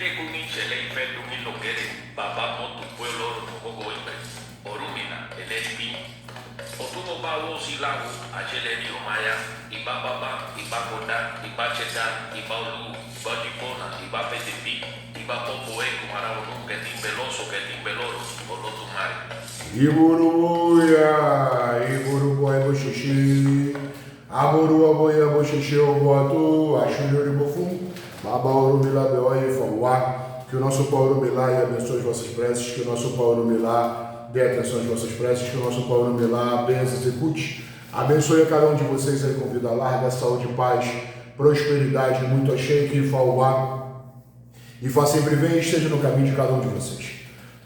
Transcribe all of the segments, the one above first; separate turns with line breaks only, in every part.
Ele com Michelin feito um loquere, babá moto pueblo no goibe, orumina, ele é pin, otumo bawo silago, acheleri omaya, ibababa, ibakoda, ibacheda, ibaulu, ibadipona, ibapetepi, ibapopoe, kumaraunu, que timbeloso, que timbeloro, olotumare.
Iburubuia, Iburubuia boxixi, Aburua boia boxixi, o voto, Axulho de Bofum, Babauru Milabeu e Fauá. Que o nosso Paulo Milá abençoe as vossas preces, que o nosso Paulo Milá dê atenção às vossas preces, que o nosso Paulo Milá abençoe, execute, abençoe a cada um de vocês aí com vida larga, saúde, paz, prosperidade, muito achei que Fauá, e vá sempre bem, esteja no caminho de cada um de vocês.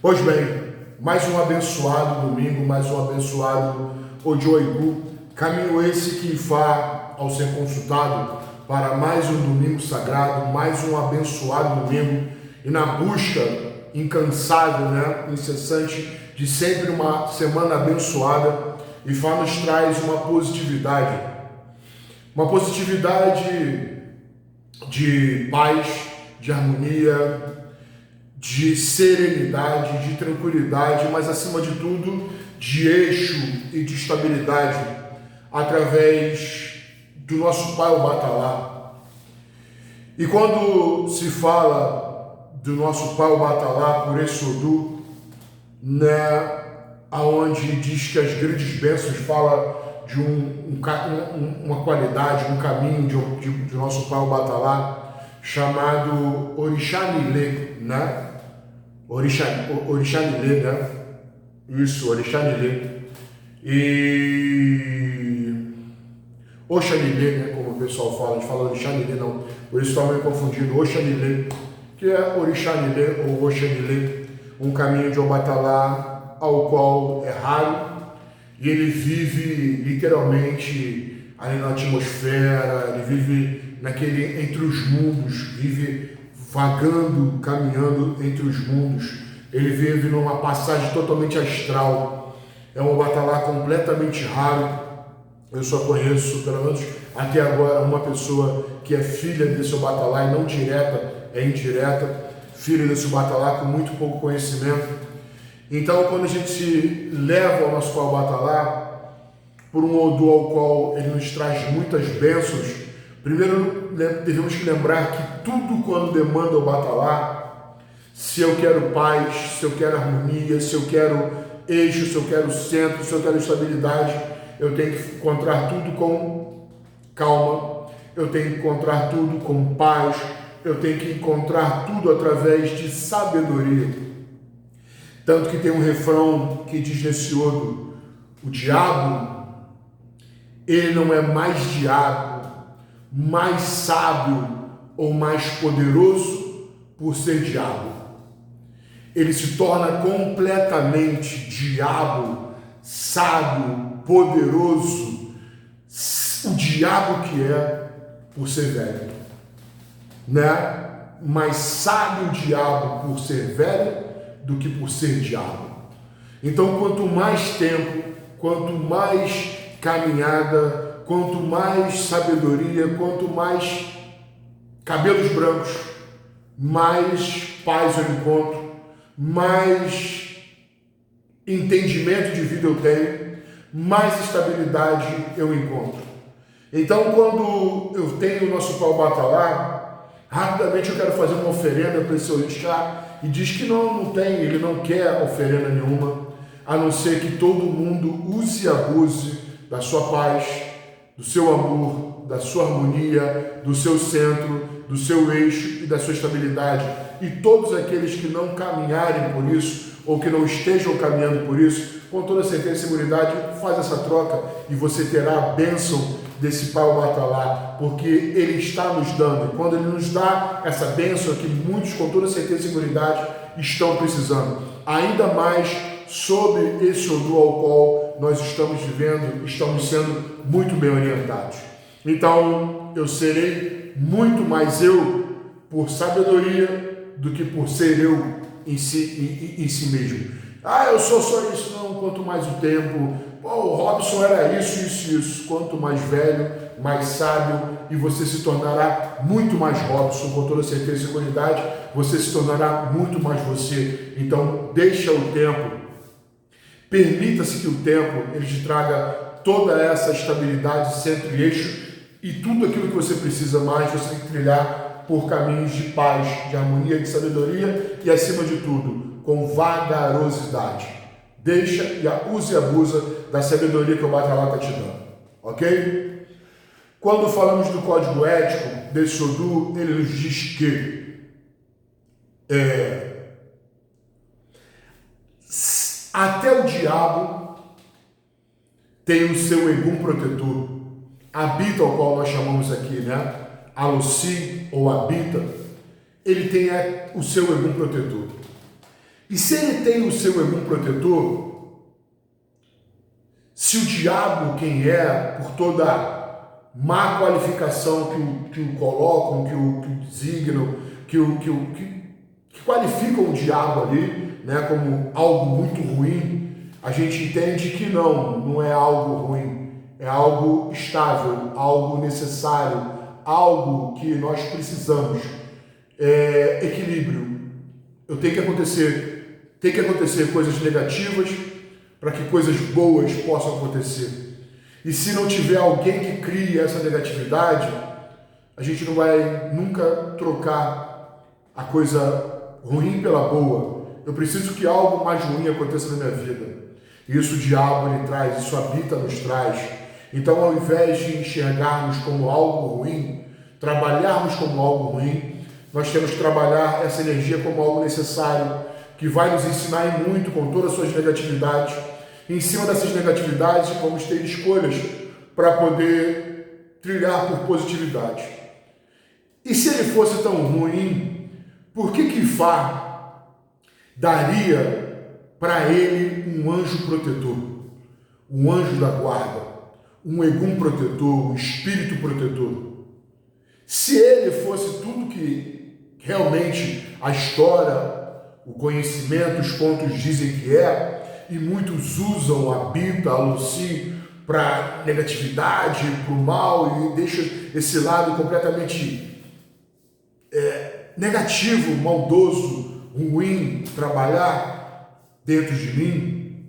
Pois bem, mais um abençoado domingo, mais um abençoado Ojoigu, caminho esse que vá ao ser consultado para mais um domingo sagrado, mais um abençoado domingo, e na busca incansável, incessante, de sempre uma semana abençoada, e Fá nos traz uma positividade de paz, de harmonia, de serenidade, de tranquilidade, mas acima de tudo, de eixo e de estabilidade, através do nosso Pai o Batalá. E quando se fala do nosso Pai o Batalá por esse Odu, aonde diz que as grandes bênçãos fala de uma qualidade, um caminho de nosso Pai o Batalá, chamado Orixanilê, Orixanilê, Isso, Orixanilê. E Oxanilê, como o pessoal fala, a gente fala Orixanilê não, por isso estão meio confundindo, Oxanilê, que é Orixanilê ou Oxanilê, um caminho de Obatalá ao qual é raro, e ele vive literalmente ali na atmosfera, ele vive entre os mundos, vive vagando, caminhando entre os mundos, ele vive numa passagem totalmente astral, é um Obatalá completamente raro. Eu só conheço, pelo menos até agora, uma pessoa que é filha desse Obatalá, e não direta, é indireta, filha desse Obatalá com muito pouco conhecimento. Então, quando a gente leva o nosso Pai Obatalá por um Odu ao qual ele nos traz muitas bênçãos, primeiro devemos lembrar que tudo quando demanda o Obatalá, se eu quero paz, se eu quero harmonia, se eu quero eixo, se eu quero centro, se eu quero estabilidade, eu tenho que encontrar tudo com calma, eu tenho que encontrar tudo com paz, eu tenho que encontrar tudo através de sabedoria. Tanto que tem um refrão que diz nesse Odu, o diabo, ele não é mais diabo, mais sábio ou mais poderoso por ser diabo. Ele se torna completamente diabo, sábio, poderoso, o diabo que é por ser velho, Mais sábio o diabo por ser velho do que por ser diabo. Então, quanto mais tempo, quanto mais caminhada, quanto mais sabedoria, quanto mais cabelos brancos, mais paz eu encontro, mais entendimento de vida eu tenho, mais estabilidade eu encontro. Então, quando eu tenho o nosso Pai Batalá, rapidamente eu quero fazer uma oferenda para esse orixá, e diz que não tem, ele não quer oferenda nenhuma, a não ser que todo mundo use e abuse da sua paz, do seu amor, da sua harmonia, do seu centro, do seu eixo e da sua estabilidade. E todos aqueles que não caminharem por isso, ou que não estejam caminhando por isso, com toda certeza e seguridade, faz essa troca e você terá a bênção desse Pai Batalá, porque ele está nos dando. E quando ele nos dá essa bênção, que muitos, com toda certeza e seguridade, estão precisando. Ainda mais sobre esse Odu ao qual nós estamos vivendo, estamos sendo muito bem orientados. Então, eu serei muito mais eu por sabedoria do que por ser eu em si mesmo. Eu sou só isso, não, quanto mais o tempo, o Robson era isso, isso e isso. Quanto mais velho, mais sábio, e você se tornará muito mais Robson, com toda certeza e seguridade, você se tornará muito mais você. Então, deixa o tempo, permita-se que o tempo ele te traga toda essa estabilidade, centro e eixo, e tudo aquilo que você precisa mais, você tem que trilhar por caminhos de paz, de harmonia, de sabedoria e, acima de tudo, com vagarosidade. Deixa e use e abusa da sabedoria que o Batalá está te dando, ok? Quando falamos do código ético desse Odu, ele nos diz que até o diabo tem o seu egum protetor, habita, ao qual nós chamamos aqui, né? Alossi ou habita, ele tem o seu egum protetor. E se ele tem o seu egum protetor, se o diabo, quem é, por toda má qualificação que o colocam, que o designam, que qualificam o diabo ali, né, como algo muito ruim, a gente entende que não é algo ruim, é algo estável, algo necessário, algo que nós precisamos. Equilíbrio. Tem que acontecer coisas negativas para que coisas boas possam acontecer. E se não tiver alguém que crie essa negatividade, a gente não vai nunca trocar a coisa ruim pela boa. Eu preciso que algo mais ruim aconteça na minha vida. Isso o diabo ele traz, isso a habita nos traz. Então, ao invés de enxergarmos como algo ruim, trabalharmos como algo ruim, nós temos que trabalhar essa energia como algo necessário, que vai nos ensinar muito com todas as suas negatividades. Em cima dessas negatividades, vamos ter escolhas para poder trilhar por positividade. E se ele fosse tão ruim, por que Ifá daria para ele um anjo protetor, um anjo da guarda, um egum protetor, um espírito protetor? Se ele fosse tudo que realmente a história, o conhecimento, os contos dizem que é, e muitos usam a Bita, a Lucy, para negatividade, para o mal, e deixa esse lado completamente negativo, maldoso, ruim, trabalhar dentro de mim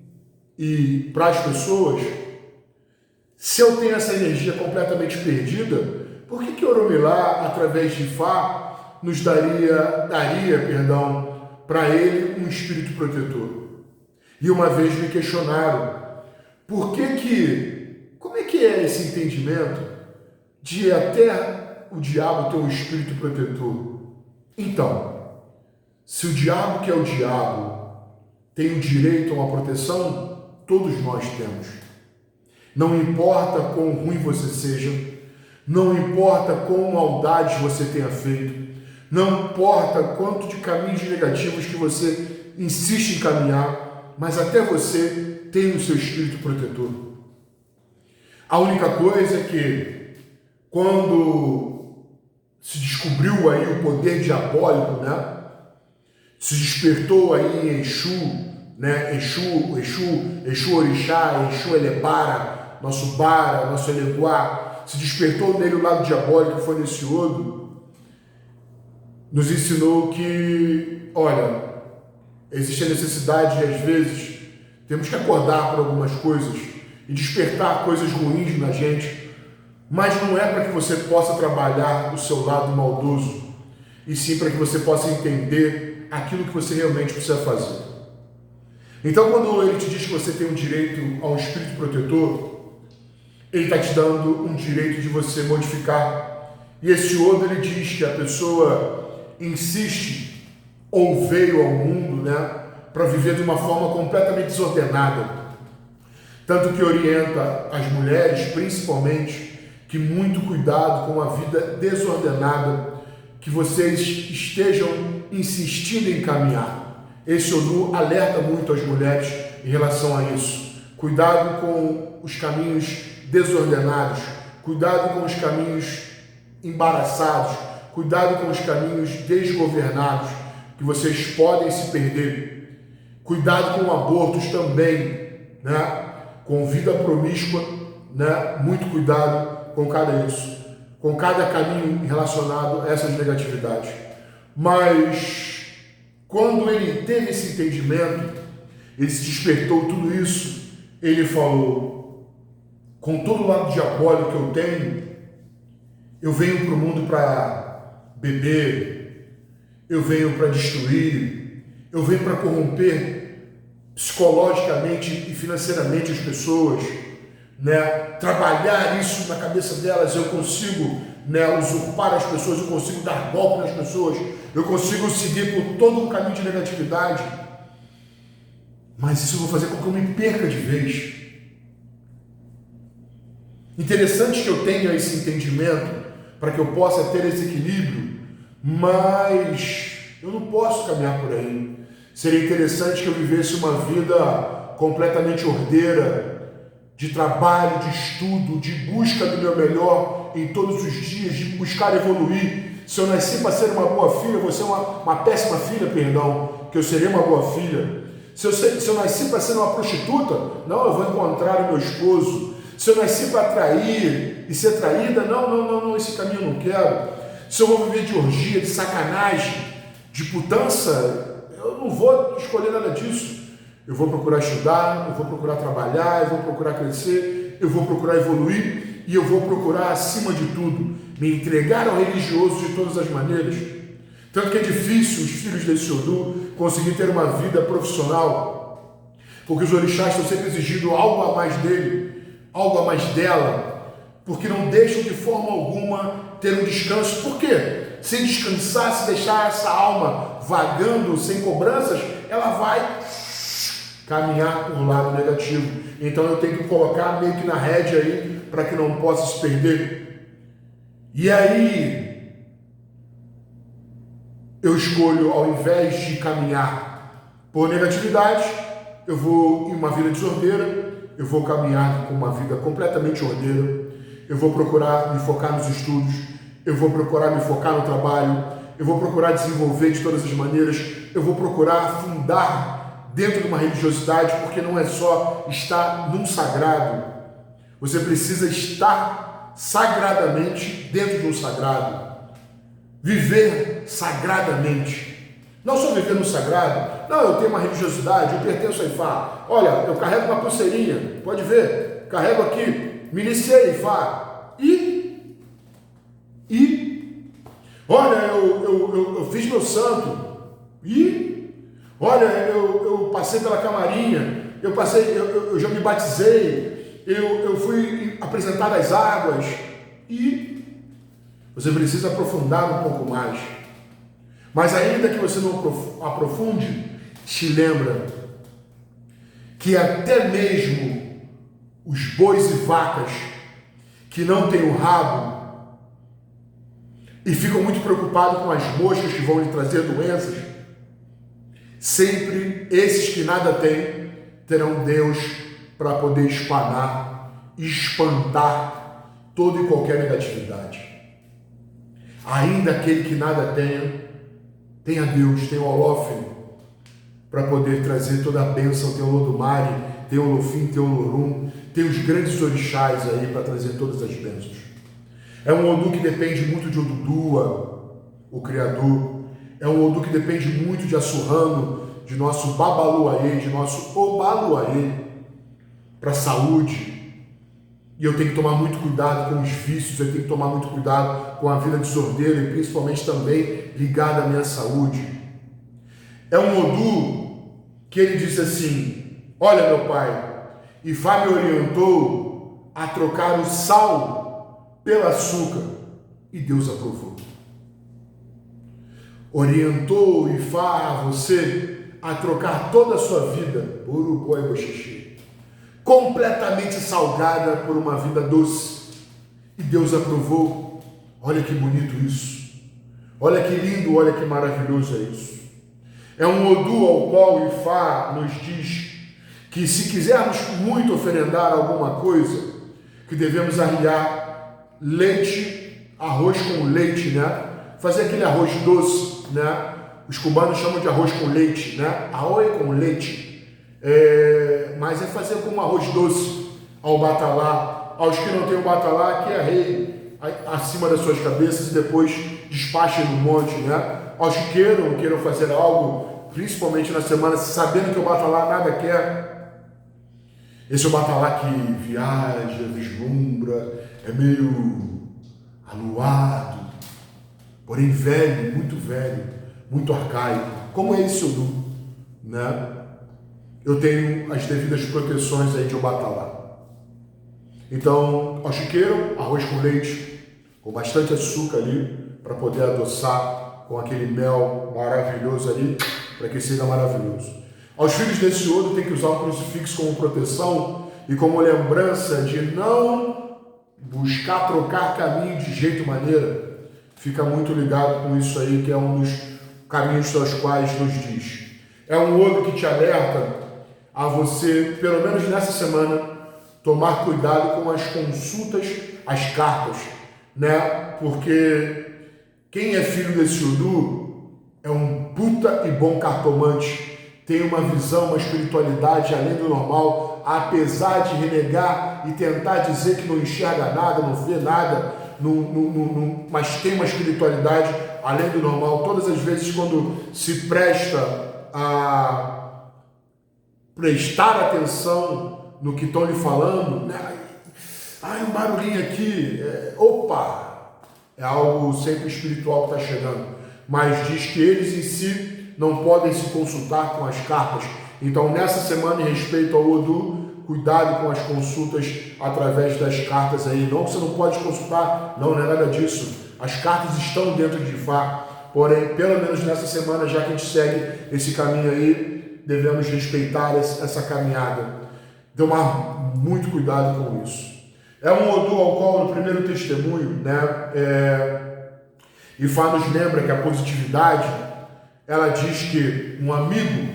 e para as pessoas. Se eu tenho essa energia completamente perdida, por que Oromilá, através de Ifá, nos daria para ele um espírito protetor? E uma vez me questionaram, como é que é esse entendimento de até o diabo ter um espírito protetor? Então, se o diabo que é o diabo tem o direito a uma proteção, todos nós temos. Não importa quão ruim você seja, não importa quão maldades você tenha feito, não importa quanto de caminhos negativos que você insiste em caminhar, mas até você tem o seu espírito protetor. A única coisa é que, quando se descobriu aí o poder diabólico, né? Se despertou aí em Exu, né? Exu Orixá, Exu Elebara, nosso Bara, nosso Eleguá, se despertou nele o lado diabólico, que foi nesse Odo, nos ensinou que, olha, existe a necessidade de, às vezes, temos que acordar por algumas coisas e despertar coisas ruins na gente, mas não é para que você possa trabalhar o seu lado maldoso, e sim para que você possa entender aquilo que você realmente precisa fazer. Então, quando ele te diz que você tem um direito a um espírito protetor, ele está te dando um direito de você modificar. E esse Odo, ele diz que a pessoa insiste ou veio ao mundo, né, para viver de uma forma completamente desordenada. Tanto que orienta as mulheres, principalmente, que muito cuidado com a vida desordenada que vocês estejam insistindo em caminhar. Esse Odu alerta muito as mulheres em relação a isso. Cuidado com os caminhos desordenados, cuidado com os caminhos embaraçados, cuidado com os caminhos desgovernados, que vocês podem se perder. Cuidado com abortos também, né? com vida promíscua, né? Muito cuidado com cada caminho relacionado a essas negatividades. Mas quando ele teve esse entendimento, ele se despertou tudo isso, ele falou: com todo o lado diabólico que eu tenho, eu venho para o mundo para beber, eu venho para destruir, eu venho para corromper psicologicamente e financeiramente as pessoas, né? Trabalhar isso na cabeça delas, eu consigo, né, usurpar as pessoas, eu consigo dar golpe nas pessoas, eu consigo seguir por todo um caminho de negatividade, mas isso eu vou fazer com que eu me perca de vez. Interessante que eu tenha esse entendimento para que eu possa ter esse equilíbrio, mas eu não posso caminhar por aí. Seria interessante que eu vivesse uma vida completamente ordeira, de trabalho, de estudo, de busca do meu melhor em todos os dias, de buscar evoluir. Se eu nasci para ser uma boa filha, eu vou ser uma péssima filha, perdão, que eu serei uma boa filha. Se eu nasci para ser uma prostituta, não, eu vou encontrar o meu esposo. Se eu nasci para trair e ser traída, não, esse caminho eu não quero. Se eu vou viver de orgia, de sacanagem, de putança, eu não vou escolher nada disso. Eu vou procurar estudar, eu vou procurar trabalhar, eu vou procurar crescer, eu vou procurar evoluir e eu vou procurar, acima de tudo, me entregar ao religioso de todas as maneiras. Tanto que é difícil os filhos desse Odu conseguir ter uma vida profissional, porque os orixás estão sempre exigindo algo a mais dele, algo a mais dela, porque não deixam de forma alguma ter um descanso. Por quê? Se descansar, se deixar essa alma vagando sem cobranças, ela vai caminhar para o lado negativo. Então eu tenho que colocar meio que na rédea aí, para que não possa se perder. E aí eu escolho, ao invés de caminhar por negatividade, eu vou em uma vida desordeira, eu vou caminhar com uma vida completamente ordeira, eu vou procurar me focar nos estudos, eu vou procurar me focar no trabalho, eu vou procurar desenvolver de todas as maneiras, eu vou procurar fundar dentro de uma religiosidade, porque não é só estar num sagrado, você precisa estar sagradamente dentro de um sagrado, viver sagradamente. Não só viver no sagrado, não, eu tenho uma religiosidade, eu pertenço a Ifá. Olha, eu carrego uma pulseirinha, pode ver, carrego aqui, me iniciei Ifá. Olha, eu fiz meu santo. Olha, eu passei pela camarinha, eu já me batizei, eu fui apresentado às águas. E você precisa aprofundar um pouco mais. Mas ainda que você não aprofunde, te lembra que até mesmo os bois e vacas que não têm o rabo e ficam muito preocupados com as moscas que vão lhe trazer doenças, sempre esses que nada têm terão Deus para poder espanar e espantar toda e qualquer negatividade. Ainda aquele que nada tenha Deus, tem o Olófene, para poder trazer toda a bênção. Tem o Lodumare, tem o Olofim, tem o Lorum, tem os grandes orixás aí para trazer todas as bênçãos. É um Odu que depende muito de Odudua, o Criador. É um Odu que depende muito de Assurrano, de nosso Babaluaê, de nosso Obaluaê, para a saúde. E eu tenho que tomar muito cuidado com os vícios, eu tenho que tomar muito cuidado com a vida desordeira e principalmente também ligada à minha saúde. É um Odu que ele disse assim: olha, meu pai, Ifá me orientou a trocar o sal pelo açúcar e Deus aprovou. Orientou Ifá a você a trocar toda a sua vida por Urupó e Boxixi, completamente salgada por uma vida doce. E Deus aprovou. Olha que bonito isso. Olha que lindo, olha que maravilhoso é isso. É um Odu ao qual o Ifá nos diz que se quisermos muito oferendar alguma coisa, que devemos arriar leite, arroz com leite, né? Fazer aquele arroz doce, né? Os cubanos chamam de arroz com leite, né? Arroz com leite. mas é fazer com um arroz doce ao batalá, aos que não têm o batalá, que é rei acima das suas cabeças e depois despachem no monte, né? Aos que queiram fazer algo, principalmente na semana, sabendo que o batalá nada quer. Esse é o batalá que viaja, vislumbra, é meio aluado, porém velho, muito arcaico. Como é esse Odum, né? Eu tenho as devidas proteções aí de Obatalá. Então, aos que queiram, arroz com leite, com bastante açúcar ali, para poder adoçar com aquele mel maravilhoso ali, para que seja maravilhoso. Aos filhos desse Odo tem que usar o crucifixo como proteção e como lembrança de não buscar trocar caminho de jeito maneira. Fica muito ligado com isso aí, que é um dos caminhos aos quais nos diz. É um Odo que te alerta a você, pelo menos nessa semana, tomar cuidado com as consultas, as cartas, né? Porque quem é filho desse Odu é um puta e bom cartomante, tem uma visão, uma espiritualidade além do normal, apesar de renegar e tentar dizer que não enxerga nada, não vê nada, mas tem uma espiritualidade além do normal. Todas as vezes quando se presta a prestar atenção no que estão lhe falando, né? Um barulhinho aqui, opa, é algo sempre espiritual que está chegando, mas diz que eles em si não podem se consultar com as cartas. Então nessa semana, em respeito ao Odu, cuidado com as consultas através das cartas aí. Não que você não pode consultar, não é nada disso, as cartas estão dentro de Ifá, porém, pelo menos nessa semana, já que a gente segue esse caminho aí, devemos respeitar essa caminhada. Tomar muito cuidado com isso. É um Odu ao qual, no primeiro testemunho, né, Ifá nos lembra que a positividade, ela diz que um amigo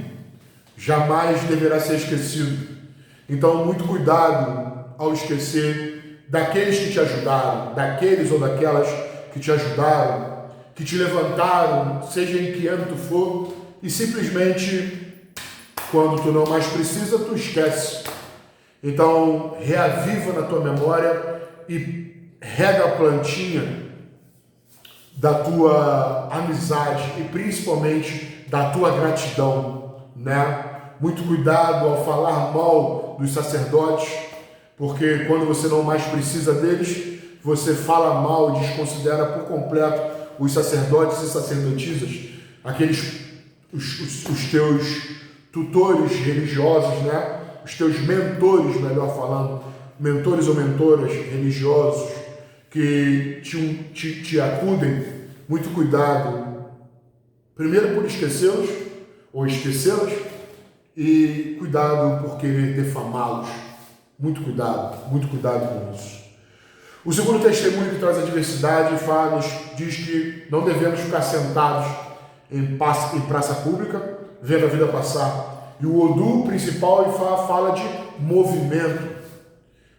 jamais deverá ser esquecido. Então, muito cuidado ao esquecer daqueles que te ajudaram, daqueles ou daquelas que te ajudaram, que te levantaram, seja em que âmbito for, e simplesmente, quando tu não mais precisa, tu esquece. Então, reaviva na tua memória e rega a plantinha da tua amizade e principalmente da tua gratidão, né? Muito cuidado ao falar mal dos sacerdotes, porque quando você não mais precisa deles, você fala mal e desconsidera por completo os sacerdotes e sacerdotisas, os teus tutores religiosos, né? Os teus mentores, melhor falando, mentores ou mentoras religiosos que te acudem. Muito cuidado, primeiro por esquecê-los ou esquecê-las, e cuidado por querer defamá-los. Muito cuidado com isso. O segundo testemunho que traz a diversidade nos diz que não devemos ficar sentados em praça pública, vendo a vida passar. E o Odu principal fala de movimento.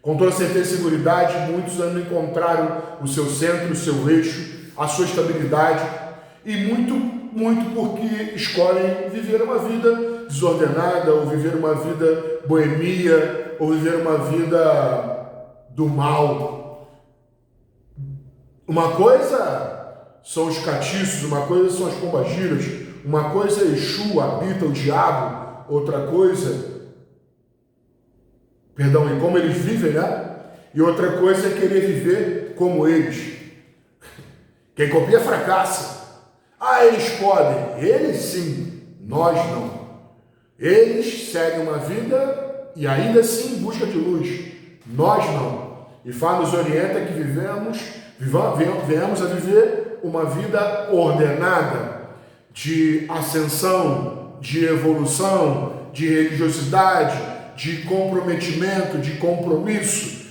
Com toda certeza e seguridade, muitos ainda encontraram o seu centro, o seu eixo, a sua estabilidade, e muito porque escolhem viver uma vida desordenada, ou viver uma vida boemia, ou viver uma vida do mal. Uma coisa são os catiços, uma coisa são as pombagiras, uma coisa é Exu, habita o diabo, outra coisa, e como eles vivem, né? E outra coisa é querer viver como eles. Quem copia fracassa. Eles podem. Eles sim, nós não. Eles seguem uma vida e ainda assim em busca de luz. Nós não. E Ifá nos orienta que venhamos a viver uma vida ordenada, de ascensão, de evolução, de religiosidade, de comprometimento, de compromisso,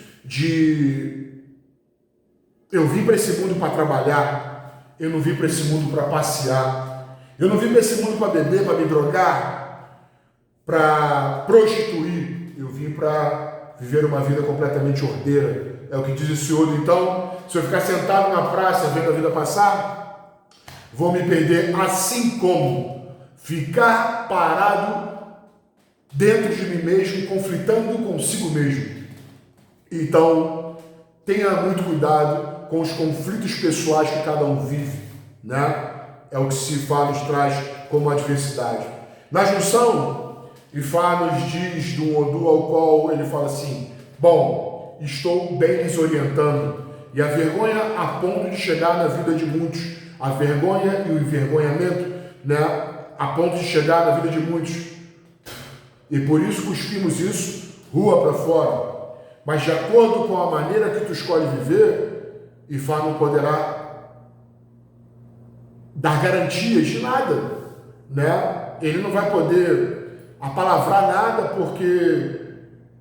eu vim para esse mundo para trabalhar, eu não vim para esse mundo para passear, eu não vim para esse mundo para beber, para me drogar, para prostituir, eu vim para viver uma vida completamente ordeira. É o que diz esse Odu. Então, se eu ficar sentado na praça vendo a vida passar, vou me perder, assim como ficar parado dentro de mim mesmo, conflitando consigo mesmo. Então, tenha muito cuidado com os conflitos pessoais que cada um vive, né? É o que Ifá nos traz como adversidade. Na junção, Ifá nos diz do Odu ao qual ele fala assim: bom, estou bem lhes orientando, e a vergonha a ponto de chegar na vida de muitos, a vergonha e o envergonhamento, né, a ponto de chegar na vida de muitos, e por isso cuspimos isso rua para fora. Mas de acordo com a maneira que tu escolhe viver, Ifá não poderá dar garantias de nada, né? Ele não vai poder apalavrar nada, porque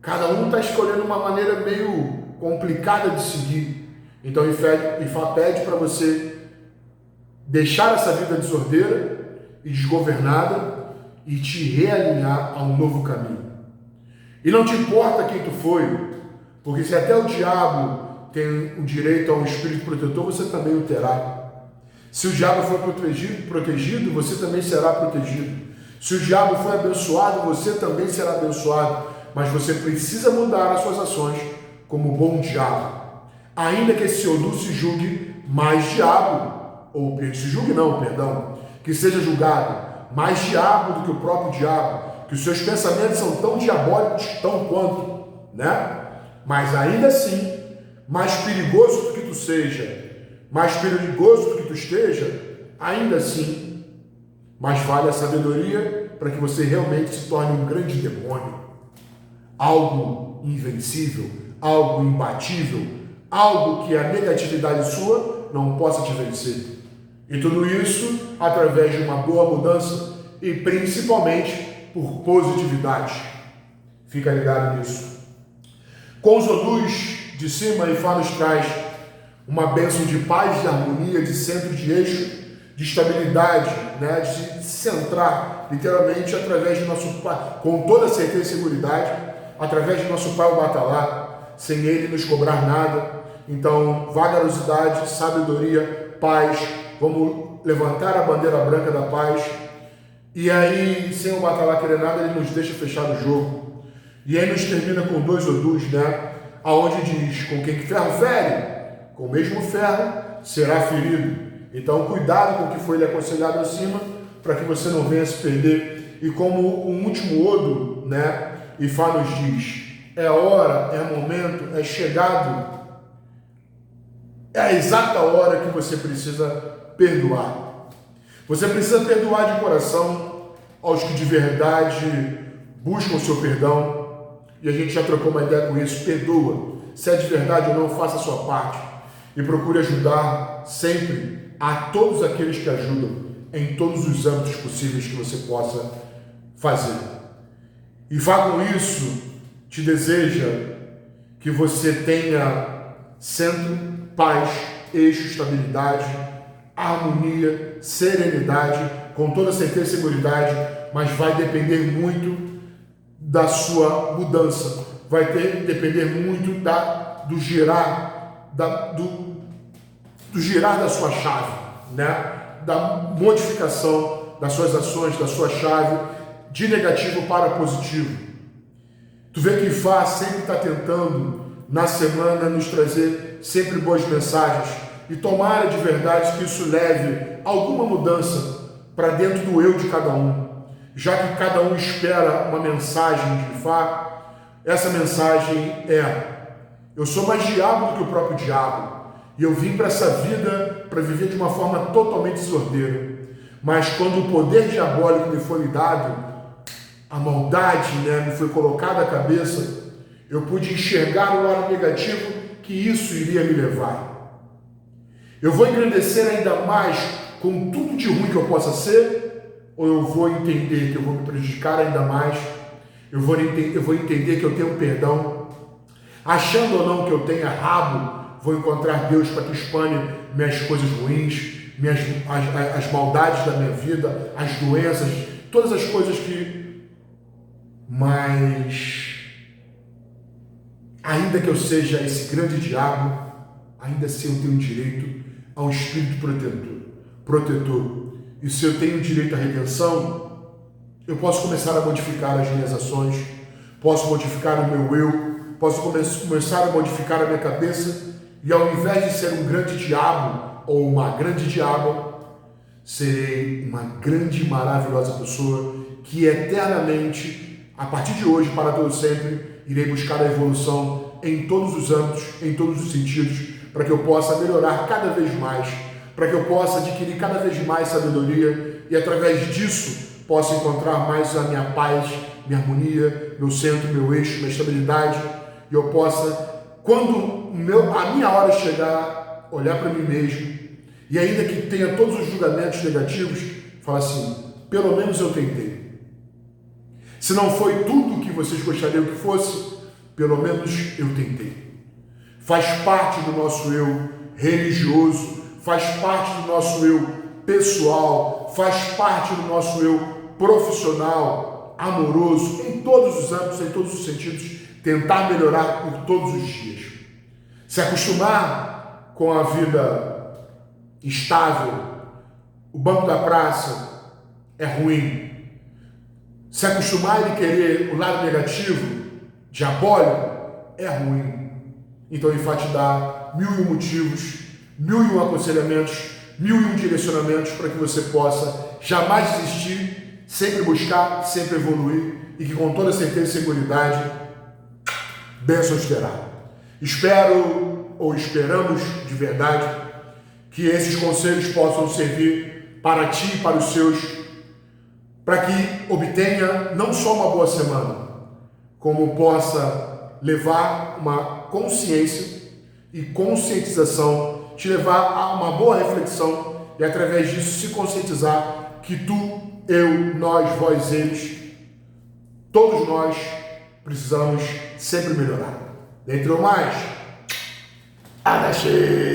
cada um está escolhendo uma maneira meio complicada de seguir. Então Ifá pede para você deixar essa vida desordeira e desgovernada e te realinhar a um novo caminho. E não te importa quem tu foi, porque se até o diabo tem o direito a um espírito protetor, você também o terá. Se o diabo for protegido, você também será protegido. Se o diabo for abençoado, você também será abençoado. Mas você precisa mudar as suas ações como bom diabo. Ainda que esse Odu se julgue mais diabo, ou se julgue não, perdão, que seja julgado mais diabo do que o próprio diabo, que os seus pensamentos são tão diabólicos tão quanto, né? Mas ainda assim, mais perigoso do que tu seja, mais perigoso do que tu esteja, ainda assim, mais vale a sabedoria para que você realmente se torne um grande demônio, algo invencível, algo imbatível, algo que a negatividade sua não possa te vencer. E tudo isso através de uma boa mudança e principalmente por positividade. Fica ligado nisso. Com os Odus de cima, Ifá nos traz uma bênção de paz, de harmonia, de centro de eixo, de estabilidade, né? De se centrar, literalmente, através de nosso Pai, com toda certeza e seguridade, através de nosso Pai o Batalá, sem ele nos cobrar nada. Então, vagarosidade, sabedoria, paz, vamos levantar a bandeira branca da paz, e aí, sem o Batalá querer nada, ele nos deixa fechar o jogo. E aí nos termina com 2 Odus, né? Aonde diz: com quem que ferro fere, com o mesmo ferro será ferido. Então, cuidado com o que foi lhe aconselhado acima, para que você não venha se perder. E como um último Odu, né? Ifá nos diz: é hora, é momento, é chegado, é a exata hora que você precisa perdoar. Você precisa perdoar de coração aos que de verdade buscam o seu perdão. E a gente já trocou uma ideia com isso. Perdoa. Se é de verdade ou não, faça a sua parte. E procure ajudar sempre a todos aqueles que ajudam em todos os âmbitos possíveis que você possa fazer. E vá com isso, te deseja que você tenha centro, paz, eixo, estabilidade, harmonia, serenidade, com toda certeza e seguridade, mas vai depender muito da sua mudança, vai depender muito do girar da sua chave, né? Da modificação das suas ações, da sua chave, de negativo para positivo. Tu vê que Ifá sempre está tentando, na semana, nos trazer sempre boas mensagens, e tomara de verdade que isso leve alguma mudança para dentro do eu de cada um. Já que cada um espera uma mensagem de Ifá, essa mensagem é: eu sou mais diabo do que o próprio diabo, e eu vim para essa vida para viver de uma forma totalmente desordeira. Mas quando o poder diabólico me foi me dado, a maldade, né, me foi colocada à cabeça, eu pude enxergar o lado negativo que isso iria me levar. Eu vou engrandecer ainda mais com tudo de ruim que eu possa ser, ou eu vou entender que eu vou me prejudicar ainda mais? Eu vou entender que eu tenho perdão, achando ou não que eu tenha rabo, vou encontrar Deus para que expane minhas coisas ruins, as maldades da minha vida, as doenças, todas as coisas que... Mas, ainda que eu seja esse grande diabo, ainda assim eu tenho direito a um espírito protetor. E se eu tenho direito à redenção, eu posso começar a modificar as minhas ações, posso modificar o meu eu, posso começar a modificar a minha cabeça e ao invés de ser um grande diabo ou uma grande diaba, serei uma grande e maravilhosa pessoa que eternamente, a partir de hoje, para todo sempre, irei buscar a evolução em todos os âmbitos, em todos os sentidos, para que eu possa melhorar cada vez mais, para que eu possa adquirir cada vez mais sabedoria e através disso possa encontrar mais a minha paz, minha harmonia, meu centro, meu eixo, minha estabilidade, e eu possa, quando a minha hora chegar, olhar para mim mesmo, e ainda que tenha todos os julgamentos negativos, falar assim, pelo menos eu tentei. Se não foi tudo o que vocês gostariam que fosse, pelo menos eu tentei. Faz parte do nosso eu religioso, faz parte do nosso eu pessoal, faz parte do nosso eu profissional, amoroso, em todos os âmbitos, em todos os sentidos, tentar melhorar por todos os dias. Se acostumar com a vida estável, o banco da praça é ruim. Se acostumar e querer o lado negativo, diabólico, é ruim. Então ele vai te dar 1001 motivos, 1001 aconselhamentos, 1001 direcionamentos para que você possa jamais desistir, sempre buscar, sempre evoluir e que com toda certeza e seguridade, bênçãos terá. Espero ou esperamos de verdade que esses conselhos possam servir para ti e para os seus, para que obtenha não só uma boa semana, como possa levar uma consciência e conscientização, te levar a uma boa reflexão e através disso se conscientizar que tu, eu, nós, vós, eles, todos nós precisamos sempre melhorar. Dentre o mais, Adachi!